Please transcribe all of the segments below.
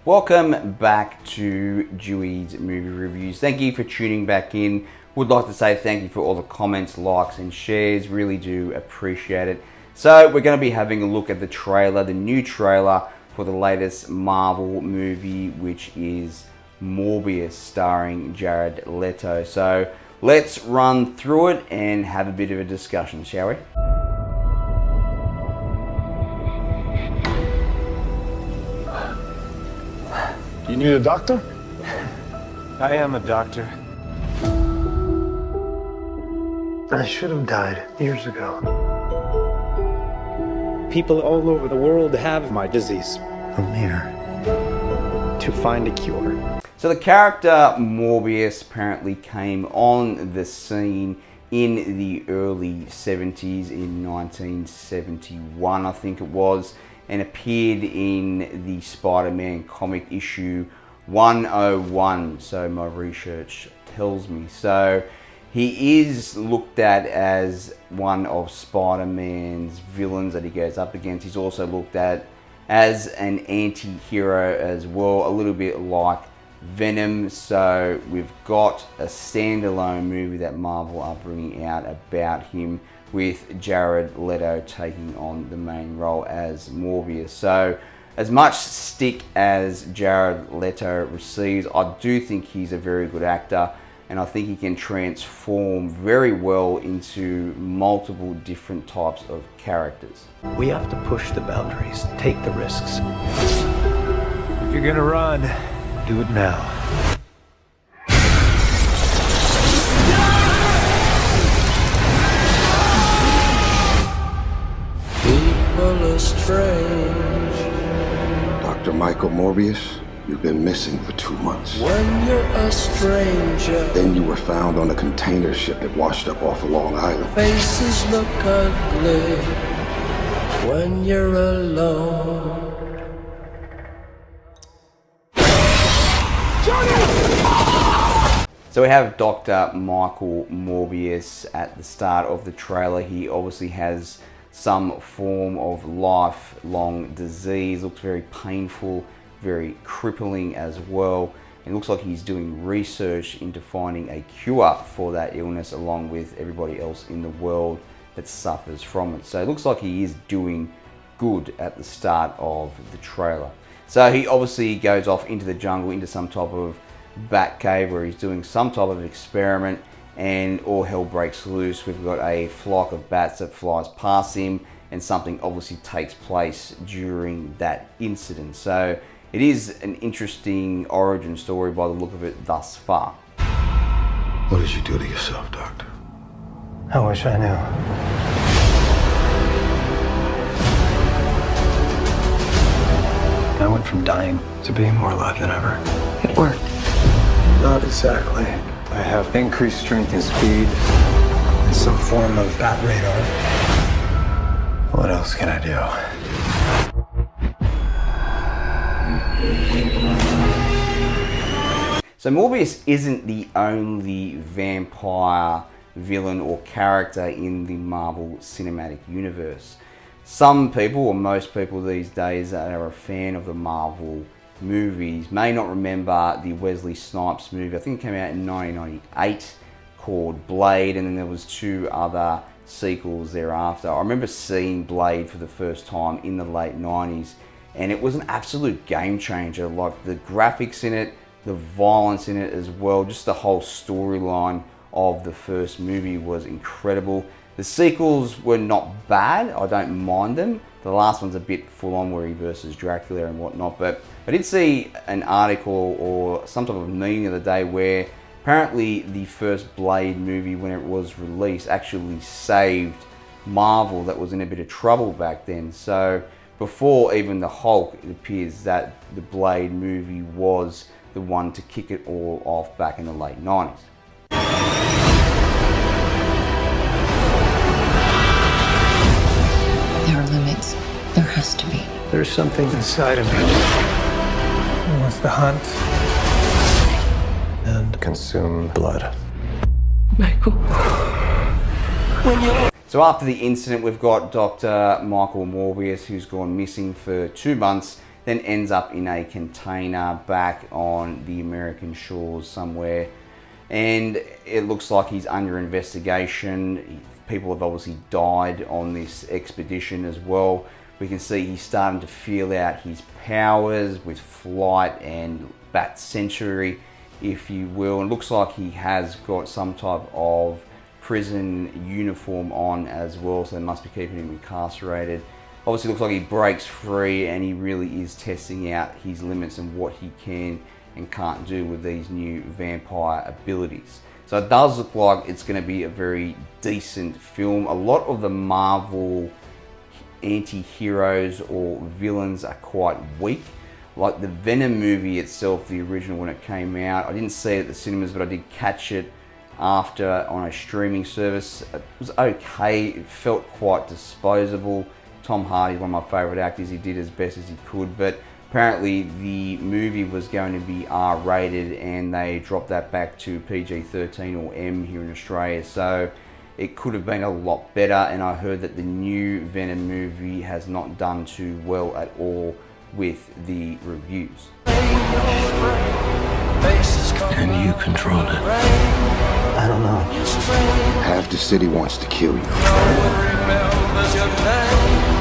Welcome back to Dewey's Movie Reviews. Thank you for tuning back in. Would like to say thank you for all the comments, likes and shares. Really do appreciate it. So we're going to be having a look at the trailer, the new trailer for the latest Marvel movie, which is Morbius, starring Jared Leto. So let's run through it and have a bit of a discussion, shall we? You need a doctor? I am a doctor. I should have died years ago. People all over the world have my disease. I'm here To find a cure. So the character Morbius apparently came on the scene in the early 70s, in 1971 I think it was, and appeared in the Spider-Man comic issue 101, so my research tells me. So he is looked at as one of Spider-Man's villains that he goes up against. He's also looked at as an anti-hero as well, a little bit like Venom. So we've got a standalone movie that Marvel are bringing out about him, with Jared Leto taking on the main role as Morbius. So as much stick as Jared Leto receives, I do think he's a very good actor, and I think he can transform very well into multiple different types of characters. We have to push the boundaries, take the risks. If you're gonna run, Do it now. People are strange Dr. Michael Morbius, you've been missing for 2 months. when you're a stranger. Then you were found on a container ship that washed up off of Long Island. Faces look ugly when you're alone. So we have Dr. Michael Morbius at the start of the trailer. He obviously has some form of lifelong disease. Looks very painful, very crippling as well. It looks like he's doing research into finding a cure for that illness, along with everybody else in the world that suffers from it. So it looks like he is doing good at the start of the trailer. So he obviously goes off into the jungle, into some type of bat cave where he's doing some type of experiment, and all hell breaks loose. We've got a flock of bats that flies past him, and something obviously takes place during that incident. So it is an interesting origin story by the look of it thus far. What did you do to yourself, Doctor? I wish I knew. I went from dying to being more alive than ever. It worked. Not exactly. I have increased strength and speed, and some form of bat radar. What else can I do? So Morbius isn't the only vampire villain or character in the Marvel Cinematic Universe. Some people, or most people these days that are a fan of the Marvel movies, may not remember the Wesley Snipes movie. I think it came out in 1998 called Blade, and then there was 2 other sequels thereafter. I remember seeing Blade for the first time in the late 90s, and it was an absolute game changer. Like the graphics in it, the violence in it as well, just the whole storyline of the first movie was incredible. The sequels were not bad, I don't mind them. The last one's a bit full on, where he versus Dracula and whatnot, but I did see an article or some type of meme the other day where apparently the first Blade movie, when it was released, actually saved Marvel, that was in a bit of trouble back then. So before even the Hulk, it appears that the Blade movie was the one to kick it all off back in the late 90s. There are limits. There has to be. There's something inside of me who wants to hunt and consume blood. Michael. So after the incident, we've got Dr. Michael Morbius, who's gone missing for 2 months, then ends up in a container back on the American shores somewhere. And it looks like he's under investigation. People have obviously died on this expedition as well. We can see he's starting to feel out his powers with flight and bat sensory, if you will. And it looks like he has got some type of prison uniform on as well, so they must be keeping him incarcerated. Obviously looks like he breaks free and he really is testing out his limits and what he can and can't do with these new vampire abilities. So it does look like it's going to be a very decent film. A lot of the Marvel anti-heroes or villains are quite weak. Like the Venom movie itself, the original when it came out, I didn't see it at the cinemas, but I did catch it after on a streaming service. It was okay, it felt quite disposable. Tom Hardy's one of my favourite actors, he did as best as he could, but apparently the movie was going to be R-rated and they dropped that back to PG-13 or M here in Australia, so it could have been a lot better. And I heard that the new Venom movie has not done too well at all with the reviews. Can you control it? I don't know. Half the city wants to kill you.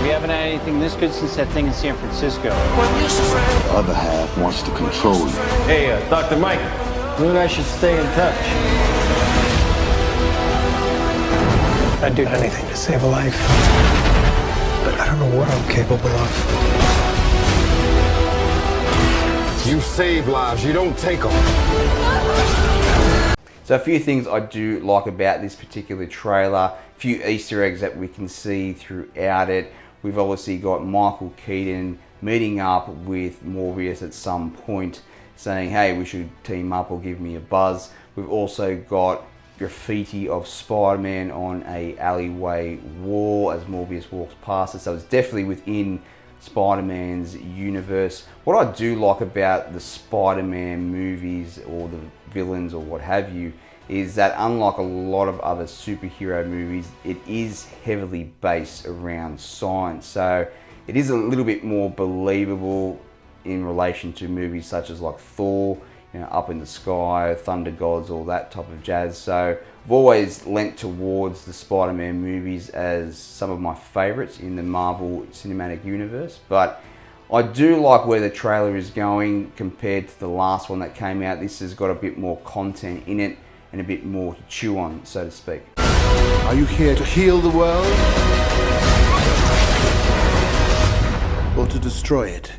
We haven't had anything this good since that thing in San Francisco. The other half wants to control you. Hey, Dr. Mike, you and I should stay in touch. I'd do anything to save a life. But I don't know what I'm capable of. You save lives, you don't take them. So a few things I do like about this particular trailer, a few Easter eggs that we can see throughout it. We've obviously got Michael Keaton meeting up with Morbius at some point, saying, hey, we should team up or give me a buzz. We've also got graffiti of Spider-Man on a alleyway wall as Morbius walks past it, so it's definitely within Spider-Man's universe. What I do like about the Spider-Man movies or the villains or what have you is that unlike a lot of other superhero movies, it is heavily based around science. So it is a little bit more believable in relation to movies such as like Thor, you know, Up in the Sky, Thunder Gods, all that type of jazz. So I've always lent towards the Spider-Man movies as some of my favorites in the Marvel Cinematic Universe. But I do like where the trailer is going compared to the last one that came out. This has got a bit more content in it and a bit more to chew on, so to speak. Are you here to heal the world? Or to destroy it?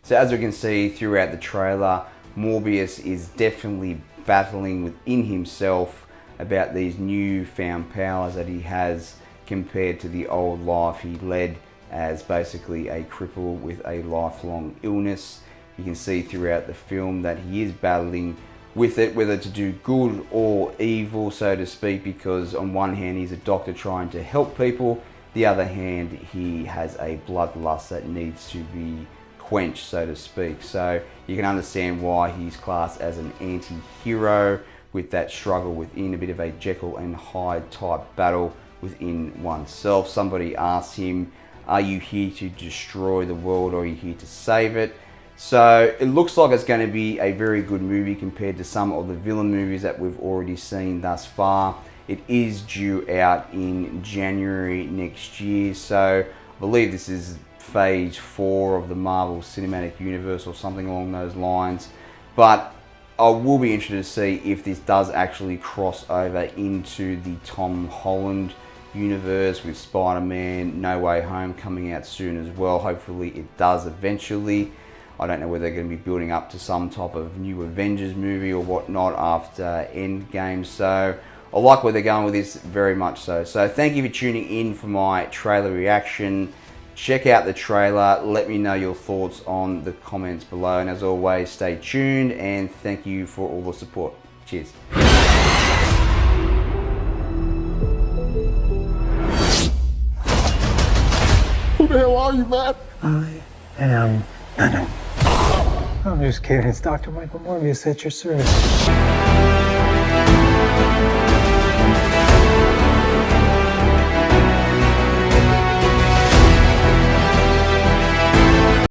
So as we can see throughout the trailer, Morbius is definitely battling within himself about these newfound powers that he has compared to the old life he led as basically a cripple with a lifelong illness. You can see throughout the film that he is battling with it, whether to do good or evil, so to speak, because on one hand he's a doctor trying to help people, the other hand he has a bloodlust that needs to be quenched, so to speak. So you can understand why he's classed as an anti-hero with that struggle within, a bit of a Jekyll and Hyde type battle within oneself. Somebody asked him, are you here to destroy the world or are you here to save it? So it looks like it's going to be a very good movie compared to some of the villain movies that we've already seen thus far. It is due out in January next year, so I believe this is phase 4 of the Marvel Cinematic Universe or something along those lines. But I will be interested to see if this does actually cross over into the Tom Holland universe with Spider-Man No Way Home coming out soon as well. Hopefully it does eventually. I don't know whether they're going to be building up to some type of new Avengers movie or whatnot after Endgame. So I like where they're going with this very much so. So thank you for tuning in for my trailer reaction. Check out the trailer. Let me know your thoughts on the comments below. And as always, stay tuned and thank you for all the support. Cheers. Who the hell are you, man? I am Venom. I'm just kidding. It's Dr. Michael Morbius at your service.